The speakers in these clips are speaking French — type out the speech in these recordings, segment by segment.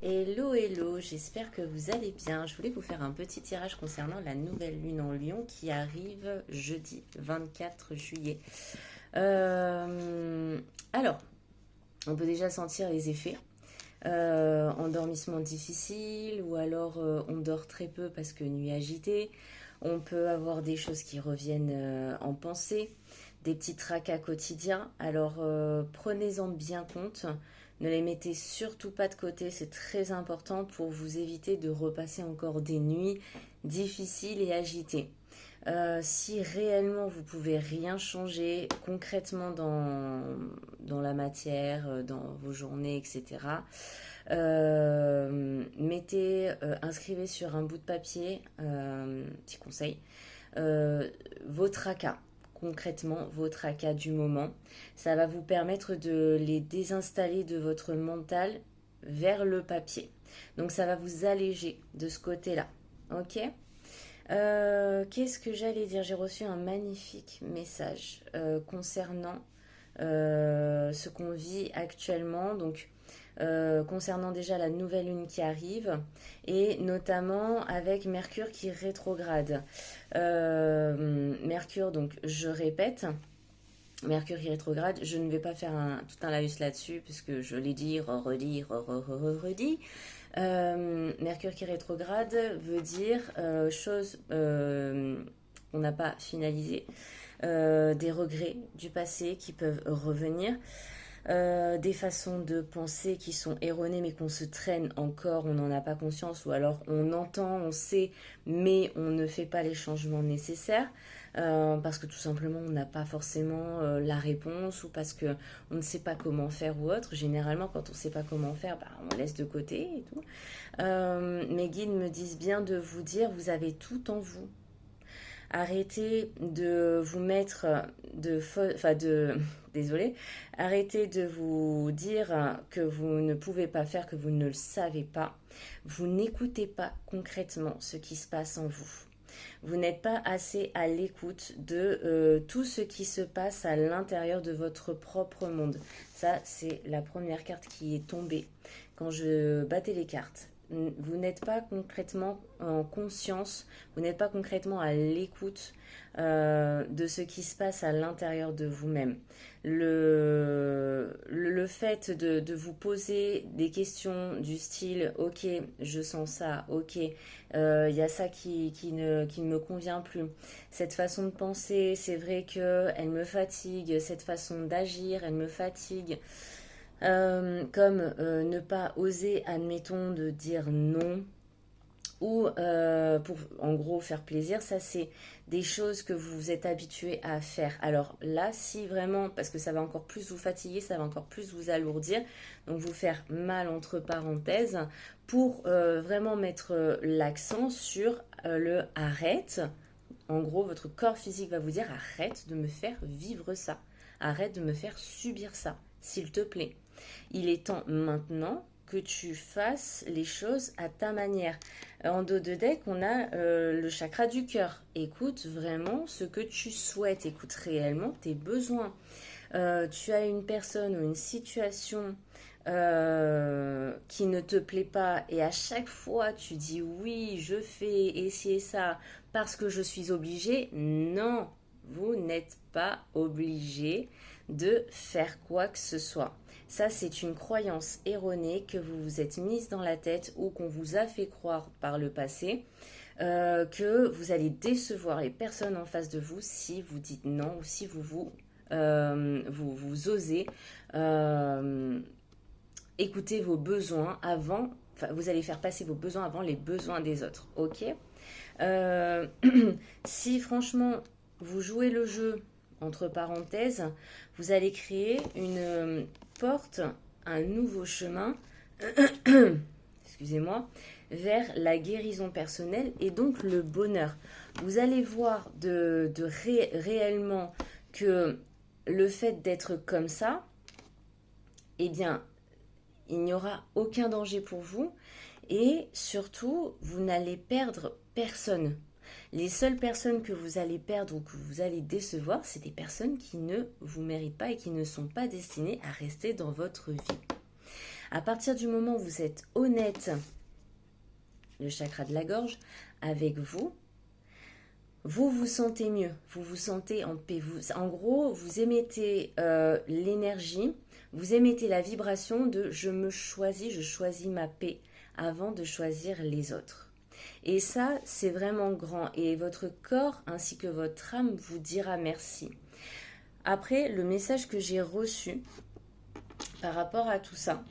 Hello, hello, j'espère que vous allez bien. Je voulais vous faire un petit tirage concernant la nouvelle lune en Lion qui arrive jeudi 24 juillet. Euh, alors, on peut déjà sentir les effets. Endormissement difficile ou alors on dort très peu parce que nuit agitée. On peut avoir des choses qui reviennent en pensée, des petits tracas quotidiens. Alors prenez-en bien compte. Ne les mettez surtout pas de côté, c'est très important pour vous éviter de repasser encore des nuits difficiles et agitées. Si réellement vous pouvez rien changer concrètement dans la matière, dans vos journées, etc., inscrivez sur un bout de papier, petit conseil, vos tracas, concrètement vos tracas du moment. Ça va vous permettre de les désinstaller de votre mental vers le papier. Donc ça va vous alléger de ce côté-là. Ok. Qu'est-ce que j'allais dire? J'ai reçu un magnifique message concernant ce qu'on vit actuellement. Donc concernant déjà la nouvelle lune qui arrive et notamment avec Mercure qui rétrograde. Mercure, donc je répète, Mercure qui rétrograde, je ne vais pas faire tout un laïus là-dessus puisque je l'ai dit, redit. Mercure qui rétrograde veut dire chose qu'on n'a pas finalisée, des regrets du passé qui peuvent revenir. Des façons de penser qui sont erronées mais qu'on se traîne encore, on n'en a pas conscience ou alors on entend, on sait mais on ne fait pas les changements nécessaires parce que tout simplement on n'a pas forcément la réponse ou parce que on ne sait pas comment faire ou autre. Généralement quand on ne sait pas comment faire, bah, on laisse de côté et tout. Mes guides me disent bien de vous dire vous avez tout en vous. Arrêtez de vous mettre désolé, arrêtez de vous dire que vous ne pouvez pas faire, que vous ne le savez pas. Vous n'écoutez pas concrètement ce qui se passe en vous. Vous n'êtes pas assez à l'écoute de tout ce qui se passe à l'intérieur de votre propre monde. Ça, c'est la première carte qui est tombée quand je battais les cartes. Vous n'êtes pas concrètement en conscience, vous n'êtes pas concrètement à l'écoute de ce qui se passe à l'intérieur de vous-même. Le fait de vous poser des questions du style « Ok, je sens ça, ok, y a ça qui ne me convient plus. Cette façon de penser, c'est vrai qu'elle me fatigue, cette façon d'agir, elle me fatigue. » Comme ne pas oser, admettons, de dire non ou pour en gros faire plaisir, ça c'est des choses que vous êtes habitué à faire. Alors là, si vraiment, parce que ça va encore plus vous fatiguer, ça va encore plus vous alourdir, donc vous faire mal entre parenthèses, pour vraiment mettre l'accent sur le arrête. En gros, votre corps physique va vous dire arrête de me faire vivre ça, arrête de me faire subir ça, s'il te plaît. Il est temps maintenant que tu fasses les choses à ta manière. En dos de deck, on a le chakra du cœur. Écoute vraiment ce que tu souhaites, écoute réellement tes besoins. Tu as une personne ou une situation qui ne te plaît pas et à chaque fois tu dis oui, je fais essayer ça parce que je suis obligée. Non, vous n'êtes pas obligé de faire quoi que ce soit. Ça, c'est une croyance erronée que vous vous êtes mise dans la tête ou qu'on vous a fait croire par le passé que vous allez décevoir les personnes en face de vous si vous dites non ou si vous osez écouter vos besoins avant, enfin, vous allez faire passer vos besoins avant les besoins des autres, ok. euh, Si franchement vous jouez le jeu entre parenthèses, vous allez créer une porte, un nouveau chemin, excusez-moi, vers la guérison personnelle et donc le bonheur. Vous allez voir réellement que le fait d'être comme ça, eh bien, il n'y aura aucun danger pour vous et surtout, vous n'allez perdre personne. Les seules personnes que vous allez perdre ou que vous allez décevoir, c'est des personnes qui ne vous méritent pas et qui ne sont pas destinées à rester dans votre vie. À partir du moment où vous êtes honnête, le chakra de la gorge, avec vous, vous vous sentez mieux, vous vous sentez en paix. En gros, vous émettez l'énergie, vous émettez la vibration de je me choisis, je choisis ma paix avant de choisir les autres. Et ça, c'est vraiment grand. Et votre corps ainsi que votre âme vous dira merci. Après, le message que j'ai reçu par rapport à tout ça,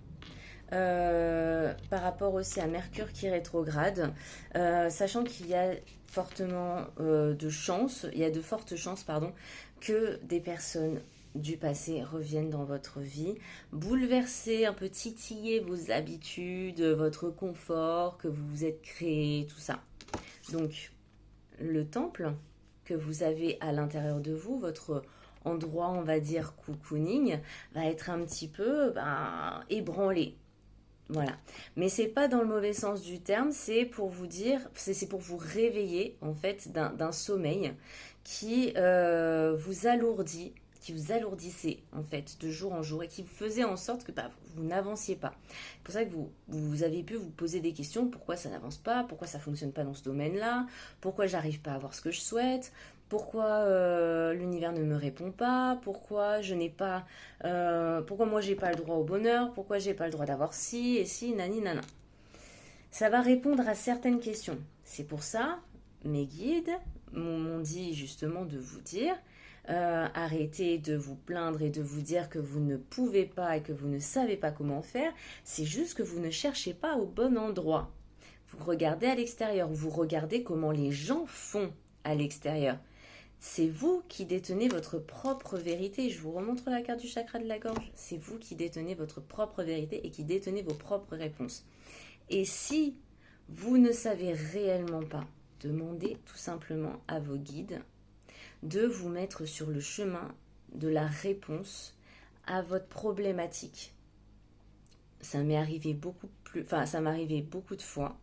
par rapport aussi à Mercure qui rétrograde, sachant qu'il y a fortement de chances, il y a de fortes chances, pardon, que des personnes du passé reviennent dans votre vie, bouleverser, un peu titiller vos habitudes, votre confort que vous vous êtes créé, tout ça. Donc, le temple que vous avez à l'intérieur de vous, votre endroit, on va dire, cocooning, va être un petit peu ébranlé. Voilà. Mais c'est pas dans le mauvais sens du terme, c'est pour vous dire, c'est pour vous réveiller en fait d'un sommeil qui vous alourdit, qui vous alourdissait en fait de jour en jour et qui vous faisait en sorte que vous n'avanciez pas. C'est pour ça que vous avez pu vous poser des questions, pourquoi ça n'avance pas, pourquoi ça fonctionne pas dans ce domaine-là, pourquoi j'arrive pas à avoir ce que je souhaite, pourquoi l'univers ne me répond pas, pourquoi je n'ai pas, pourquoi moi j'ai pas le droit au bonheur, pourquoi j'ai pas le droit d'avoir ci et ci, nani nana. Ça va répondre à certaines questions. C'est pour ça, mes guides m'ont dit justement de vous dire, arrêtez de vous plaindre et de vous dire que vous ne pouvez pas et que vous ne savez pas comment faire, c'est juste que vous ne cherchez pas au bon endroit. Vous regardez à l'extérieur, vous regardez comment les gens font à l'extérieur. C'est vous qui détenez votre propre vérité. Je vous remontre la carte du chakra de la gorge. C'est vous qui détenez votre propre vérité et qui détenez vos propres réponses. Et si vous ne savez réellement pas, demandez tout simplement à vos guides de vous mettre sur le chemin de la réponse à votre problématique. Ça m'est arrivé ça m'est arrivé beaucoup de fois.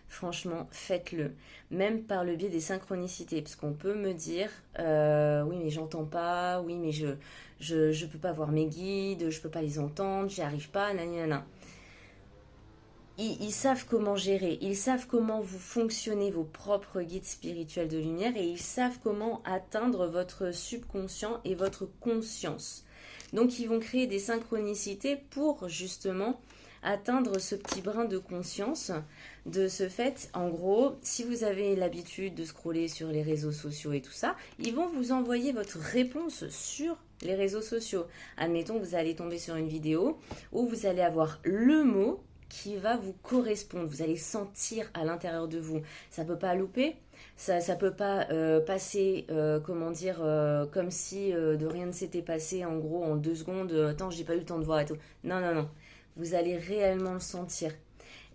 Franchement, faites-le. Même par le biais des synchronicités. Parce qu'on peut me dire, oui, mais j'entends pas, oui, mais je peux pas voir mes guides, je peux pas les entendre, j'y arrive pas, nanana. Ils savent comment gérer, ils savent comment vous fonctionnez vos propres guides spirituels de lumière et ils savent comment atteindre votre subconscient et votre conscience. Donc ils vont créer des synchronicités pour justement atteindre ce petit brin de conscience. De ce fait, en gros, si vous avez l'habitude de scroller sur les réseaux sociaux et tout ça, ils vont vous envoyer votre réponse sur les réseaux sociaux. Admettons, vous allez tomber sur une vidéo où vous allez avoir le mot qui va vous correspondre. Vous allez sentir à l'intérieur de vous. Ça peut pas louper. Ça peut pas passer, comment dire, comme si de rien ne s'était passé, en gros, en 2 secondes. Attends, j'ai pas eu le temps de voir et tout. Non, non, non. Vous allez réellement le sentir.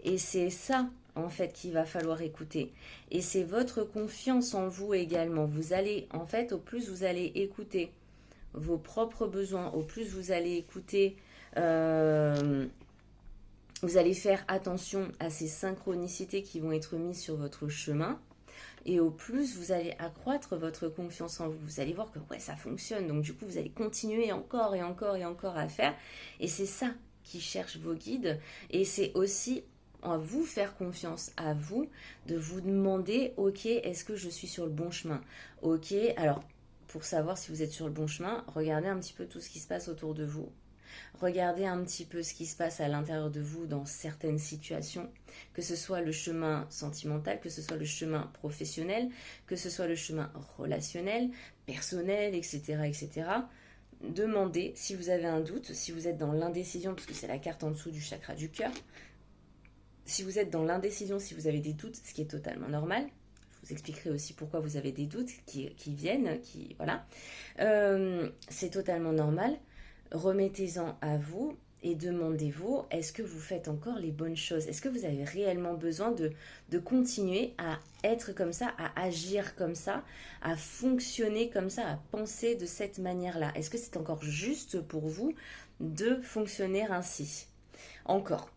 Et c'est ça, en fait, qu'il va falloir écouter. Et c'est votre confiance en vous également. Vous allez, en fait, au plus vous allez écouter vos propres besoins, au plus vous allez écouter... vous allez faire attention à ces synchronicités qui vont être mises sur votre chemin. Et au plus, vous allez accroître votre confiance en vous. Vous allez voir que ouais, ça fonctionne. Donc du coup, vous allez continuer encore et encore et encore à faire. Et c'est ça qui cherche vos guides. Et c'est aussi à vous faire confiance, à vous, de vous demander, ok, est-ce que je suis sur le bon chemin? Ok, alors, pour savoir si vous êtes sur le bon chemin, regardez un petit peu tout ce qui se passe autour de vous. Regardez un petit peu ce qui se passe à l'intérieur de vous dans certaines situations, que ce soit le chemin sentimental, que ce soit le chemin professionnel, que ce soit le chemin relationnel, personnel, etc., etc. Demandez si vous avez un doute, si vous êtes dans l'indécision, parce que c'est la carte en dessous du chakra du cœur. Si vous êtes dans l'indécision, si vous avez des doutes, ce qui est totalement normal, je vous expliquerai aussi pourquoi vous avez des doutes qui viennent, voilà. C'est totalement normal. Remettez-en à vous et demandez-vous, est-ce que vous faites encore les bonnes choses? Est-ce que vous avez réellement besoin de continuer à être comme ça, à agir comme ça, à fonctionner comme ça, à penser de cette manière-là? Est-ce que c'est encore juste pour vous de fonctionner ainsi? Encore.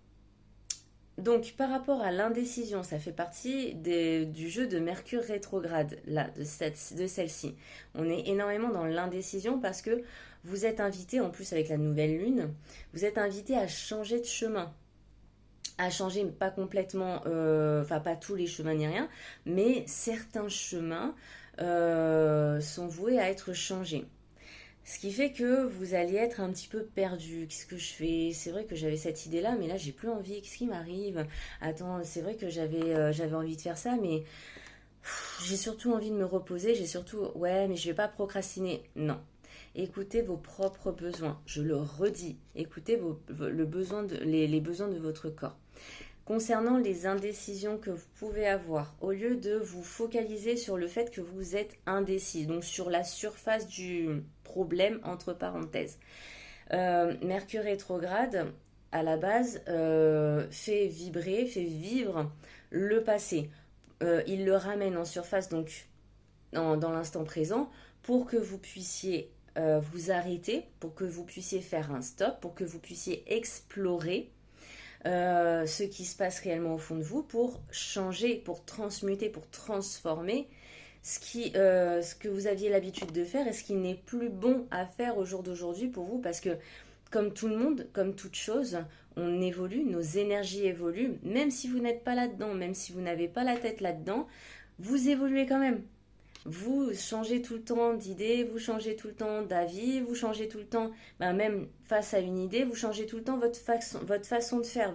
Donc, par rapport à l'indécision, ça fait partie du jeu de Mercure rétrograde, là, de celle-ci. On est énormément dans l'indécision parce que vous êtes invité, en plus avec la nouvelle lune, vous êtes invité à changer de chemin. À changer, pas complètement, enfin pas tous les chemins ni rien, mais certains chemins sont voués à être changés. Ce qui fait que vous allez être un petit peu perdu. Qu'est-ce que je fais? C'est vrai que j'avais cette idée-là, mais là j'ai plus envie. Qu'est-ce qui m'arrive? Attends, c'est vrai que j'avais envie de faire ça, mais j'ai surtout envie de me reposer. J'ai surtout, ouais, mais je vais pas procrastiner. Non. Écoutez vos propres besoins. Je le redis. Écoutez les besoins de votre corps. Concernant les indécisions que vous pouvez avoir, au lieu de vous focaliser sur le fait que vous êtes indécis, donc sur la surface du problème entre parenthèses, Mercure rétrograde, à la base, fait vibrer, fait vivre le passé. Il le ramène en surface, donc dans l'instant présent, pour que vous puissiez vous arrêter, pour que vous puissiez faire un stop, pour que vous puissiez explorer ce qui se passe réellement au fond de vous pour changer, pour transmuter, pour transformer ce que vous aviez l'habitude de faire et ce qui n'est plus bon à faire au jour d'aujourd'hui pour vous parce que comme tout le monde, comme toute chose, on évolue, nos énergies évoluent, même si vous n'êtes pas là-dedans, même si vous n'avez pas la tête là-dedans, vous évoluez quand même. Vous changez tout le temps d'idée, vous changez tout le temps d'avis, vous changez tout le temps, même face à une idée, vous changez tout le temps votre façon de faire,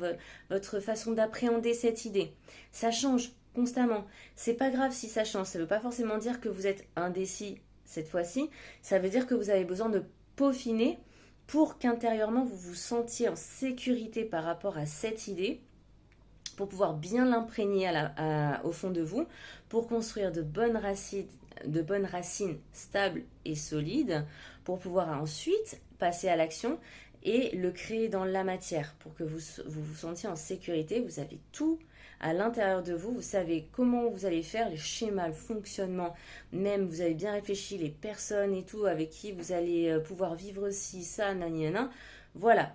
votre façon d'appréhender cette idée. Ça change constamment. C'est pas grave si ça change, ça veut pas forcément dire que vous êtes indécis cette fois-ci, ça veut dire que vous avez besoin de peaufiner pour qu'intérieurement vous vous sentiez en sécurité par rapport à cette idée pour pouvoir bien l'imprégner au fond de vous, pour construire de bonnes racines stables et solides, pour pouvoir ensuite passer à l'action et le créer dans la matière, pour que vous sentiez en sécurité. Vous avez tout à l'intérieur de vous, vous savez comment vous allez faire, les schémas, le fonctionnement, même vous avez bien réfléchi, les personnes et tout, avec qui vous allez pouvoir vivre ci, ça, nanana. Voilà,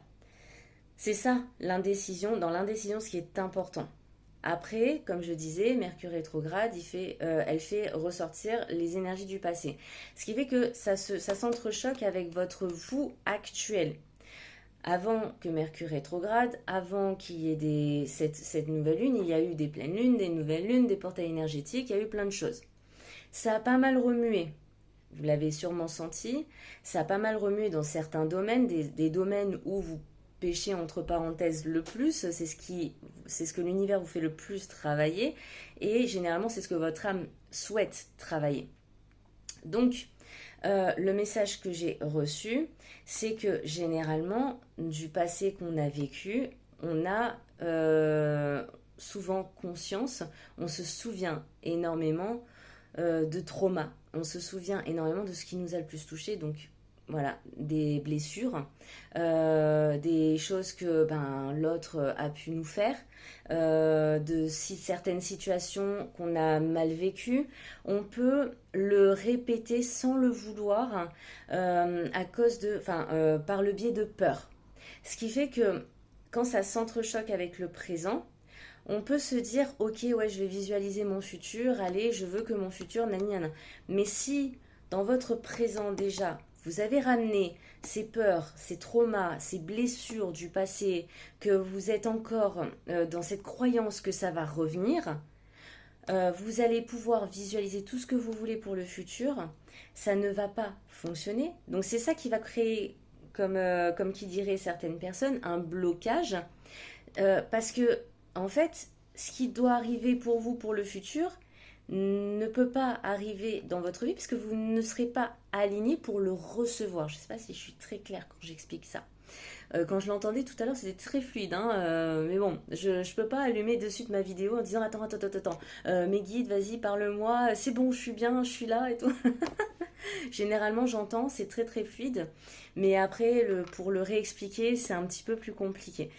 c'est ça, l'indécision. Dans l'indécision, ce qui est important. Après, comme je disais, Mercure rétrograde, elle fait ressortir les énergies du passé. Ce qui fait que ça s'entrechoque avec votre vous actuel. Avant que Mercure rétrograde, avant qu'il y ait cette nouvelle lune, il y a eu des pleines lunes, des nouvelles lunes, des portails énergétiques, il y a eu plein de choses. Ça a pas mal remué. Vous l'avez sûrement senti. Ça a pas mal remué dans certains domaines, des domaines où vous péché entre parenthèses le plus, c'est ce que l'univers vous fait le plus travailler et généralement c'est ce que votre âme souhaite travailler. Donc le message que j'ai reçu, c'est que généralement du passé qu'on a vécu, on a souvent conscience, on se souvient énormément de trauma, on se souvient énormément de ce qui nous a le plus touché, donc voilà, des blessures, des choses que l'autre a pu nous faire, certaines situations qu'on a mal vécues. On peut le répéter sans le vouloir par le biais de peur. Ce qui fait que quand ça s'entrechoque avec le présent, on peut se dire ok ouais je vais visualiser mon futur, allez je veux que mon futur nanana. Mais si dans votre présent déjà vous avez ramené ces peurs, ces traumas, ces blessures du passé, que vous êtes encore dans cette croyance que ça va revenir, vous allez pouvoir visualiser tout ce que vous voulez pour le futur. Ça ne va pas fonctionner. Donc c'est ça qui va créer, comme qui dirait certaines personnes, un blocage. Parce que, en fait, ce qui doit arriver pour vous pour le futur, ne peut pas arriver dans votre vie puisque vous ne serez pas aligné pour le recevoir. Je ne sais pas si je suis très claire quand j'explique ça. Quand je l'entendais tout à l'heure, c'était très fluide, hein, mais bon, je ne peux pas allumer de suite ma vidéo en disant attends, mes guides, vas-y, parle-moi, c'est bon, je suis bien, je suis là et tout. Généralement, j'entends, c'est très très fluide, mais après, pour le réexpliquer, c'est un petit peu plus compliqué.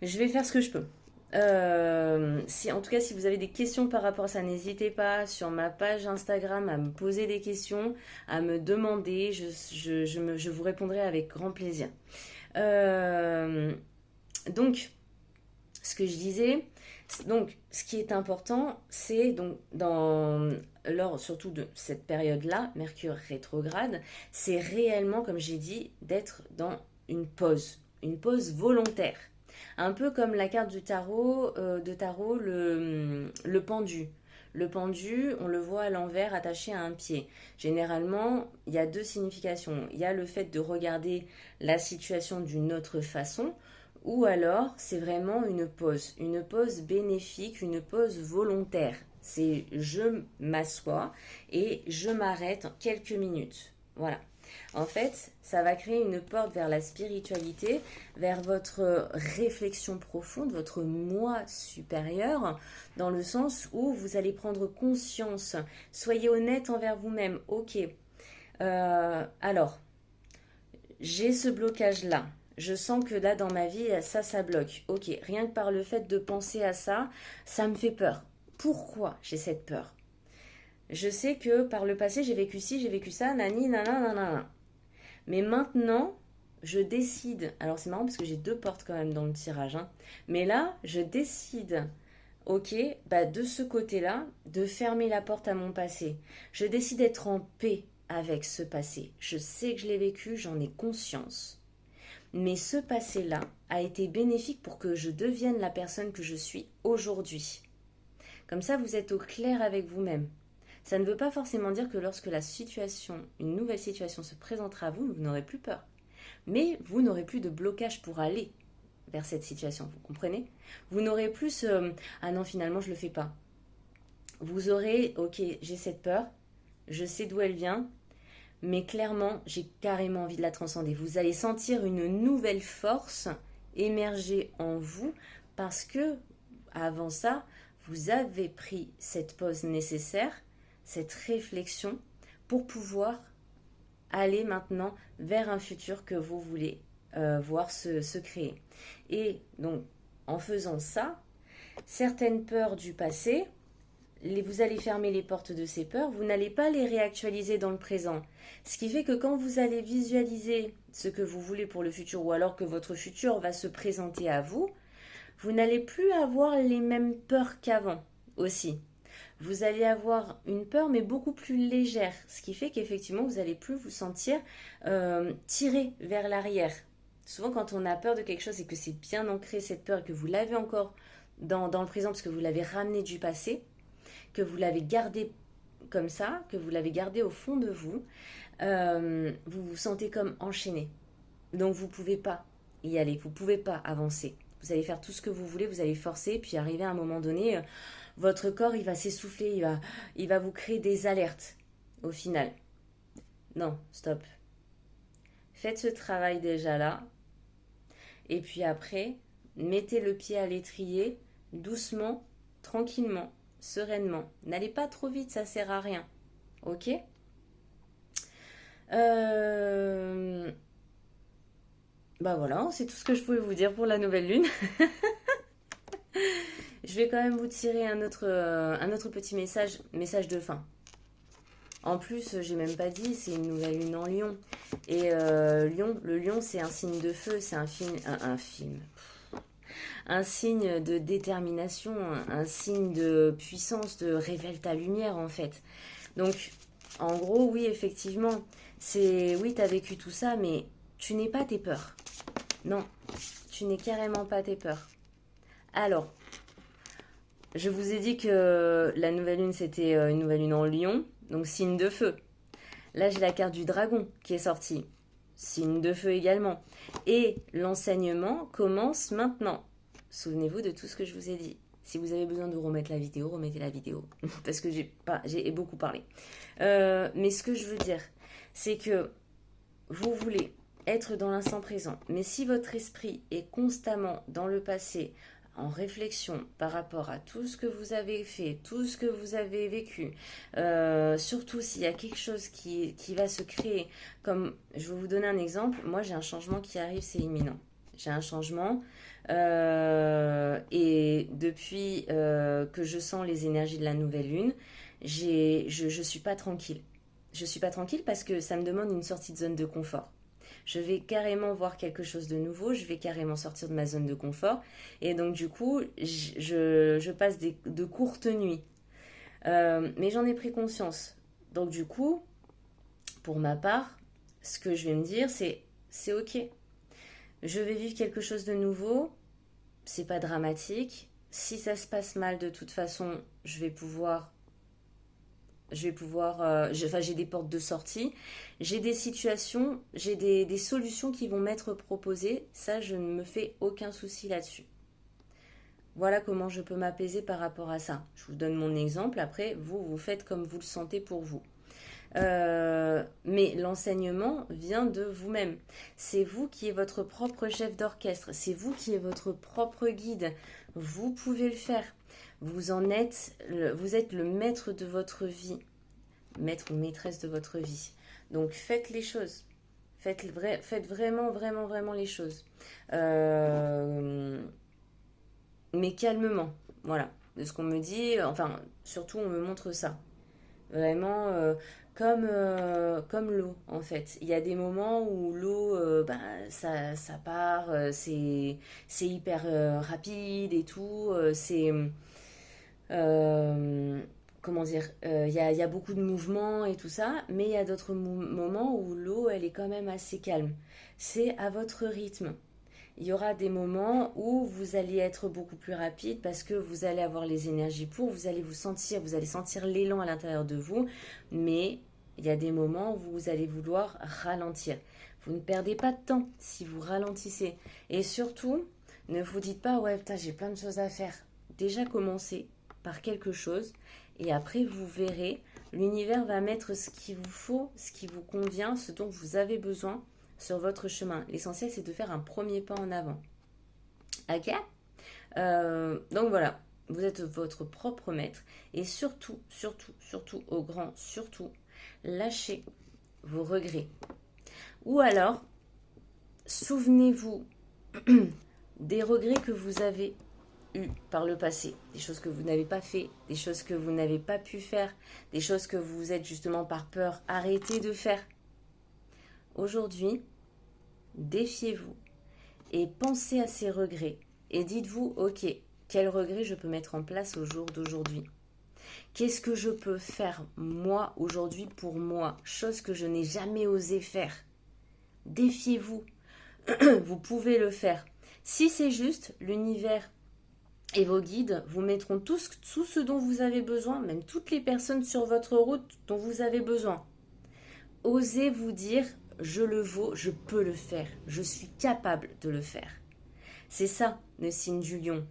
Je vais faire ce que je peux. En tout cas, si vous avez des questions par rapport à ça, n'hésitez pas sur ma page Instagram à me poser des questions, à me demander. Je vous répondrai avec grand plaisir. Donc, ce que je disais, donc ce qui est important, c'est donc lors surtout de cette période-là, Mercure rétrograde, c'est réellement, comme j'ai dit, d'être dans une pause volontaire. Un peu comme la carte du tarot, le pendu. Le pendu, on le voit à l'envers attaché à un pied. Généralement, il y a deux significations. Il y a le fait de regarder la situation d'une autre façon, ou alors c'est vraiment une pause bénéfique, une pause volontaire. C'est je m'assois et je m'arrête quelques minutes. Voilà. En fait, ça va créer une porte vers la spiritualité, vers votre réflexion profonde, votre moi supérieur, dans le sens où vous allez prendre conscience. Soyez honnête envers vous-même. Ok, alors, j'ai ce blocage-là. Je sens que là, dans ma vie, ça bloque. Ok, rien que par le fait de penser à ça, ça me fait peur. Pourquoi j'ai cette peur? Je sais que par le passé, j'ai vécu ci, j'ai vécu ça, nani, nanana. Mais maintenant, je décide. Alors c'est marrant parce que j'ai deux portes quand même dans le tirage, hein. Mais là, je décide, ok, bah de ce côté-là, de fermer la porte à mon passé. Je décide d'être en paix avec ce passé. Je sais que je l'ai vécu, j'en ai conscience. Mais ce passé-là a été bénéfique pour que je devienne la personne que je suis aujourd'hui. Comme ça, vous êtes au clair avec vous-même. Ça ne veut pas forcément dire que lorsque une nouvelle situation se présentera à vous, vous n'aurez plus peur. Mais vous n'aurez plus de blocage pour aller vers cette situation, vous comprenez? Vous n'aurez plus ah non, finalement, je ne le fais pas. Vous aurez, ok, j'ai cette peur, je sais d'où elle vient, mais clairement, j'ai carrément envie de la transcender. Vous allez sentir une nouvelle force émerger en vous parce que, avant ça, vous avez pris cette pause nécessaire, cette réflexion pour pouvoir aller maintenant vers un futur que vous voulez voir se créer. Et donc, en faisant ça, certaines peurs du passé, vous allez fermer les portes de ces peurs, vous n'allez pas les réactualiser dans le présent. Ce qui fait que quand vous allez visualiser ce que vous voulez pour le futur, ou alors que votre futur va se présenter à vous, vous n'allez plus avoir les mêmes peurs qu'avant aussi. Vous allez avoir une peur mais beaucoup plus légère, ce qui fait qu'effectivement vous n'allez plus vous sentir tiré vers l'arrière. Souvent quand on a peur de quelque chose et que c'est bien ancré cette peur et que vous l'avez encore dans le présent parce que vous l'avez ramené du passé, que vous l'avez gardé comme ça, que vous l'avez gardé au fond de vous, vous vous sentez comme enchaîné. Donc vous ne pouvez pas y aller, vous ne pouvez pas avancer. Vous allez faire tout ce que vous voulez, vous allez forcer, puis arriver à un moment donné, votre corps il va s'essouffler, il va vous créer des alertes au final. Non, stop. Faites ce travail déjà là, et puis après, mettez le pied à l'étrier, doucement, tranquillement, sereinement. N'allez pas trop vite, ça sert à rien. Ok? Bah voilà, c'est tout ce que je pouvais vous dire pour la nouvelle lune. Je vais quand même vous tirer un autre petit message de fin. En plus, j'ai même pas dit, c'est une nouvelle lune en Lion. Et le lion, c'est un signe de feu, c'est un signe de détermination, un signe de puissance, de révèle ta lumière en fait. Donc, en gros, oui, effectivement, oui, t'as vécu tout ça, mais tu n'es pas tes peurs. Non, tu n'es carrément pas tes peurs. Alors, je vous ai dit que la nouvelle lune, c'était une nouvelle lune en Lion, donc signe de feu. Là, j'ai la carte du dragon qui est sortie. Signe de feu également. Et l'enseignement commence maintenant. Souvenez-vous de tout ce que je vous ai dit. Si vous avez besoin de remettre la vidéo, remettez la vidéo. Parce que j'ai beaucoup parlé. Mais ce que je veux dire, c'est que vous voulez être dans l'instant présent. Mais si votre esprit est constamment dans le passé, en réflexion par rapport à tout ce que vous avez fait, tout ce que vous avez vécu, surtout s'il y a quelque chose qui va se créer, comme je vais vous donner un exemple, moi j'ai un changement qui arrive, c'est imminent. J'ai un changement et depuis que je sens les énergies de la nouvelle lune, je suis pas tranquille. Je suis pas tranquille parce que ça me demande une sortie de zone de confort. Je vais carrément voir quelque chose de nouveau, je vais carrément sortir de ma zone de confort. Et donc du coup, je passe de courtes nuits. Mais j'en ai pris conscience. Donc du coup, pour ma part, ce que je vais me dire, c'est ok. Je vais vivre quelque chose de nouveau, c'est pas dramatique. Si ça se passe mal, de toute façon, enfin, j'ai des portes de sortie, j'ai des situations, j'ai des solutions qui vont m'être proposées. Ça, je ne me fais aucun souci là-dessus. Voilà comment je peux m'apaiser par rapport à ça. Je vous donne mon exemple. Après, vous faites comme vous le sentez pour vous. Mais l'enseignement vient de vous-même. C'est vous qui êtes votre propre chef d'orchestre. C'est vous qui êtes votre propre guide. Vous pouvez le faire. Vous êtes le maître de votre vie. Maître ou maîtresse de votre vie. Donc faites les choses. Faites vraiment, vraiment, vraiment les choses. Mais calmement. Voilà. De ce qu'on me dit, enfin, surtout on me montre ça. Vraiment, comme l'eau, en fait. Il y a des moments où l'eau, ça part, c'est hyper rapide et tout. Euh, comment dire, il y a beaucoup de mouvements et tout ça, mais il y a d'autres moments où l'eau, elle est quand même assez calme. C'est à votre rythme. Il y aura des moments où vous allez être beaucoup plus rapide parce que vous allez avoir les énergies pour, vous allez sentir l'élan à l'intérieur de vous, mais il y a des moments où vous allez vouloir ralentir. Vous ne perdez pas de temps si vous ralentissez. Et surtout, ne vous dites pas, ouais, putain, j'ai plein de choses à faire. Déjà commencez par quelque chose et après vous verrez, l'univers va mettre ce qu'il vous faut, ce qui vous convient, ce dont vous avez besoin sur votre chemin. L'essentiel, c'est de faire un premier pas en avant. Ok. Donc voilà, vous êtes votre propre maître. Et surtout, surtout, surtout, au grand, surtout, lâchez vos regrets. Ou alors, souvenez-vous des regrets que vous avez eus par le passé. Des choses que vous n'avez pas fait, des choses que vous n'avez pas pu faire, des choses que vous êtes justement par peur arrêté de faire. Aujourd'hui, défiez-vous et pensez à ces regrets et dites-vous, ok, quel regret je peux mettre en place au jour d'aujourd'hui? Qu'est-ce que je peux faire moi aujourd'hui pour moi? Chose que je n'ai jamais osé faire. Défiez-vous, vous pouvez le faire. Si c'est juste, l'univers et vos guides vous mettront tout ce dont vous avez besoin, même toutes les personnes sur votre route dont vous avez besoin. Osez vous dire, je le vaux, je peux le faire, je suis capable de le faire. C'est ça le signe du lion.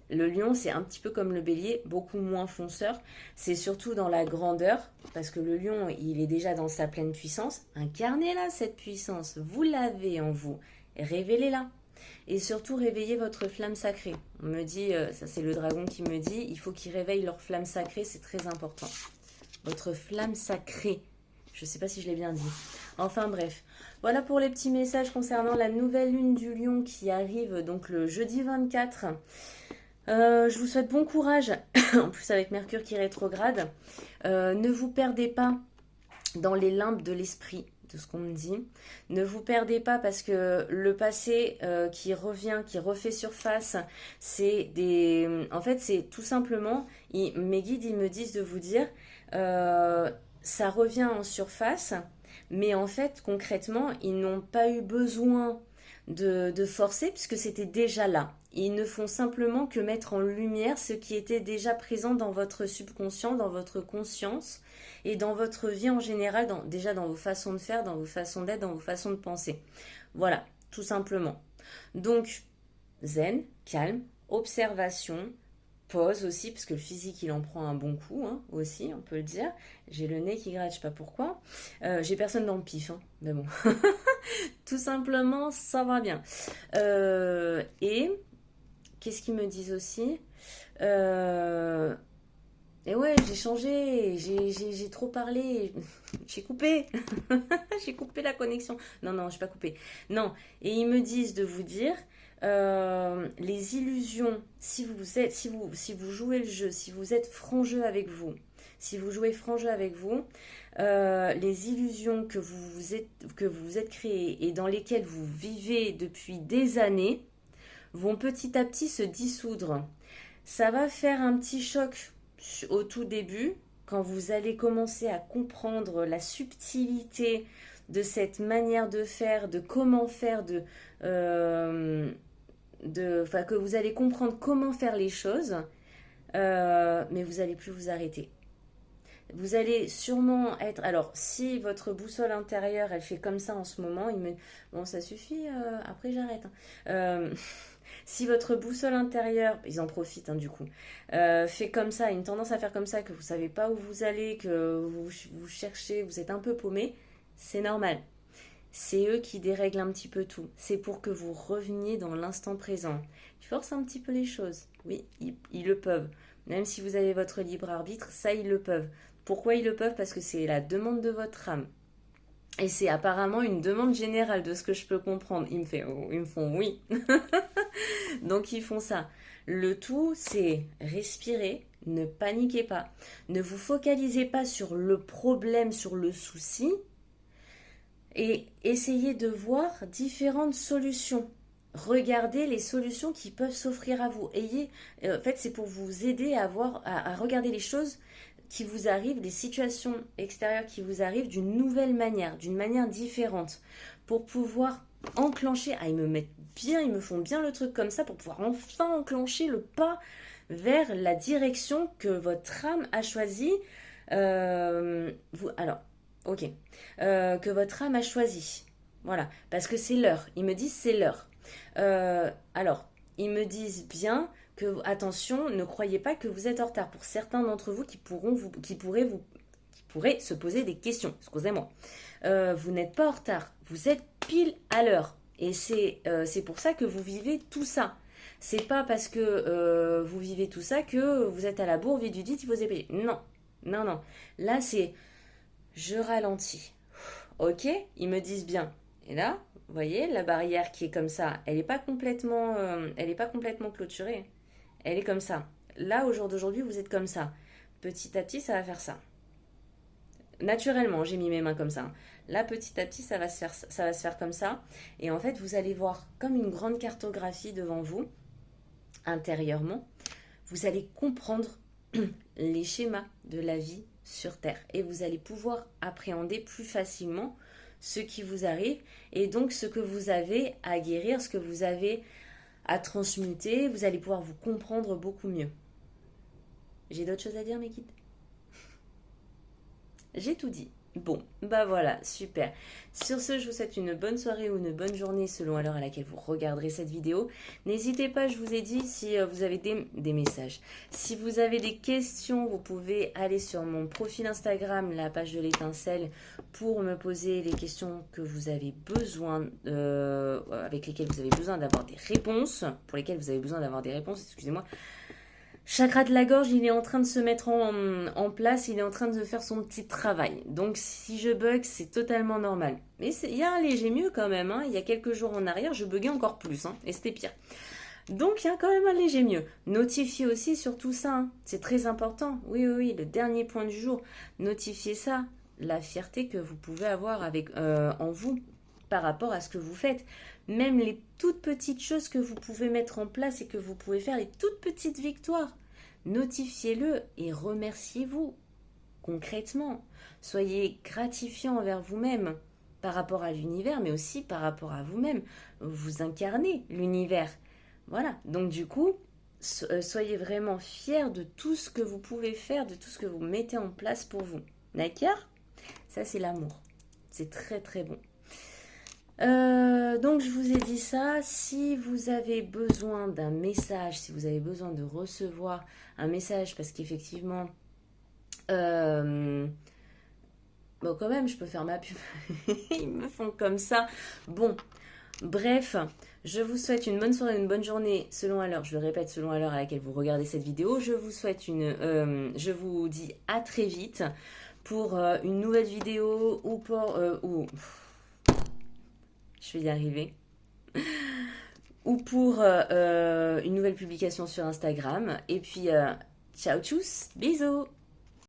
Le lion, c'est un petit peu comme le bélier, beaucoup moins fonceur. C'est surtout dans la grandeur, parce que le lion, il est déjà dans sa pleine puissance. Incarnez-la, cette puissance. Vous l'avez en vous. Révélez-la. Et surtout, réveillez votre flamme sacrée. On me dit, ça c'est le dragon qui me dit, il faut qu'ils réveillent leur flamme sacrée, c'est très important. Votre flamme sacrée. Je ne sais pas si je l'ai bien dit. Enfin bref, voilà pour les petits messages concernant la nouvelle lune du lion qui arrive donc le jeudi 24. Je vous souhaite bon courage, en plus avec Mercure qui rétrograde. Ne vous perdez pas dans les limbes de l'esprit, de ce qu'on me dit. Ne vous perdez pas parce que le passé qui revient, qui refait surface, en fait, c'est tout simplement, mes guides, ils me disent de vous dire, ça revient en surface, mais en fait, concrètement, ils n'ont pas eu besoin de forcer puisque c'était déjà là. Ils ne font simplement que mettre en lumière ce qui était déjà présent dans votre subconscient, dans votre conscience et dans votre vie en général, déjà dans vos façons de faire, dans vos façons d'être, dans vos façons de penser. Voilà, tout simplement. Donc, zen, calme, observation, pause aussi, parce que le physique, il en prend un bon coup, hein, aussi, on peut le dire. J'ai le nez qui gratte, je sais pas pourquoi. J'ai personne dans le pif, hein, mais bon. Tout simplement, ça va bien. Et qu'est-ce qu'ils me disent aussi? Et ouais, j'ai changé, j'ai trop parlé, j'ai coupé, j'ai coupé la connexion. Non, non, j'ai pas coupé. Non, et ils me disent de vous dire, les illusions, si vous jouez le jeu, si vous êtes franc jeu avec vous, si vous jouez franc jeu avec vous, les illusions que vous vous êtes créées et dans lesquelles vous vivez depuis des années vont petit à petit se dissoudre. Ça va faire un petit choc au tout début, quand vous allez commencer à comprendre la subtilité de cette manière de faire, de comment faire, enfin, que vous allez comprendre comment faire les choses, mais vous n'allez plus vous arrêter. Vous allez sûrement être... Alors, si votre boussole intérieure, elle fait comme ça en ce moment, bon, ça suffit, après j'arrête. Hein. Si votre boussole intérieure, ils en profitent du coup, fait comme ça, une tendance à faire comme ça, que vous ne savez pas où vous allez, que vous cherchez, vous êtes un peu paumé, c'est normal. C'est eux qui dérèglent un petit peu tout. C'est pour que vous reveniez dans l'instant présent. Ils forcent un petit peu les choses. Oui, ils le peuvent. Même si vous avez votre libre arbitre, ça, ils le peuvent. Pourquoi ils le peuvent? Parce que c'est la demande de votre âme. Et c'est apparemment une demande générale de ce que je peux comprendre. Ils me font oui. Donc ils font ça. Le tout, c'est respirer, ne paniquez pas. Ne vous focalisez pas sur le problème, sur le souci. Et essayez de voir différentes solutions. Regardez les solutions qui peuvent s'offrir à vous. En fait, c'est pour vous aider à regarder les choses qui vous arrivent, les situations extérieures qui vous arrivent d'une nouvelle manière, d'une manière différente, pour pouvoir enclencher. Ah, ils me font bien le truc comme ça pour pouvoir enfin enclencher le pas vers la direction que votre âme a choisie. Ok, que votre âme a choisi. Voilà, parce que c'est l'heure. Ils me disent c'est l'heure. Alors, ils me disent bien que, attention, ne croyez pas que vous êtes en retard. Pour certains d'entre vous qui pourraient se poser des questions, excusez-moi. Vous n'êtes pas en retard, vous êtes pile à l'heure. Et c'est pour ça que vous vivez tout ça. C'est pas parce que vous vivez tout ça que vous êtes à la bourre, vite du dit, il faut épayer. Non, non, non. Là, c'est... Je ralentis. Ok, ils me disent bien. Et là, vous voyez, la barrière qui est comme ça, elle n'est pas complètement clôturée. Elle est comme ça. Là, au jour d'aujourd'hui, vous êtes comme ça. Petit à petit, ça va faire ça. Naturellement, j'ai mis mes mains comme ça. Là, petit à petit, ça va se faire comme ça. Et en fait, vous allez voir comme une grande cartographie devant vous, intérieurement. Vous allez comprendre les schémas de la vie sur Terre. Et vous allez pouvoir appréhender plus facilement ce qui vous arrive et donc ce que vous avez à guérir, ce que vous avez à transmuter. Vous allez pouvoir vous comprendre beaucoup mieux. J'ai d'autres choses à dire, mes kids? J'ai tout dit. Bon, bah voilà, super. Sur ce, je vous souhaite une bonne soirée ou une bonne journée selon l'heure à laquelle vous regarderez cette vidéo. N'hésitez pas, je vous ai dit, si vous avez des messages. Si vous avez des questions, vous pouvez aller sur mon profil Instagram, la page de l'étincelle, pour me poser les questions que vous avez besoin, avec lesquelles vous avez besoin d'avoir des réponses, pour lesquelles vous avez besoin d'avoir des réponses, excusez-moi. Chakra de la gorge, il est en train de se mettre en place, il est en train de faire son petit travail. Donc si je bug, c'est totalement normal. Mais il y a un léger mieux quand même. Il y a quelques jours en arrière, je buguais encore plus. Et c'était pire. Donc il y a quand même un léger mieux. Notifiez aussi sur tout ça. C'est très important. Oui, oui, oui, le dernier point du jour. Notifiez ça. La fierté que vous pouvez avoir en vous par rapport à ce que vous faites. Même les toutes petites choses que vous pouvez mettre en place et que vous pouvez faire, les toutes petites victoires, notifiez-le et remerciez-vous concrètement. Soyez gratifiant envers vous-même par rapport à l'univers, mais aussi par rapport à vous-même. Vous incarnez l'univers. Voilà, donc du coup, soyez vraiment fiers de tout ce que vous pouvez faire, de tout ce que vous mettez en place pour vous. D'accord? Ça, c'est l'amour. C'est très très bon. Donc je vous ai dit ça, si vous avez besoin d'un message, si vous avez besoin de recevoir un message, parce qu'effectivement, bon quand même je peux faire ma pub, ils me font comme ça, bon, bref, je vous souhaite une bonne soirée, une bonne journée, selon à l'heure, je le répète, selon à l'heure à laquelle vous regardez cette vidéo, je vous dis à très vite pour une nouvelle vidéo ou pour... je vais y arriver. Ou pour une nouvelle publication sur Instagram. Et puis, ciao tchuss, bisous.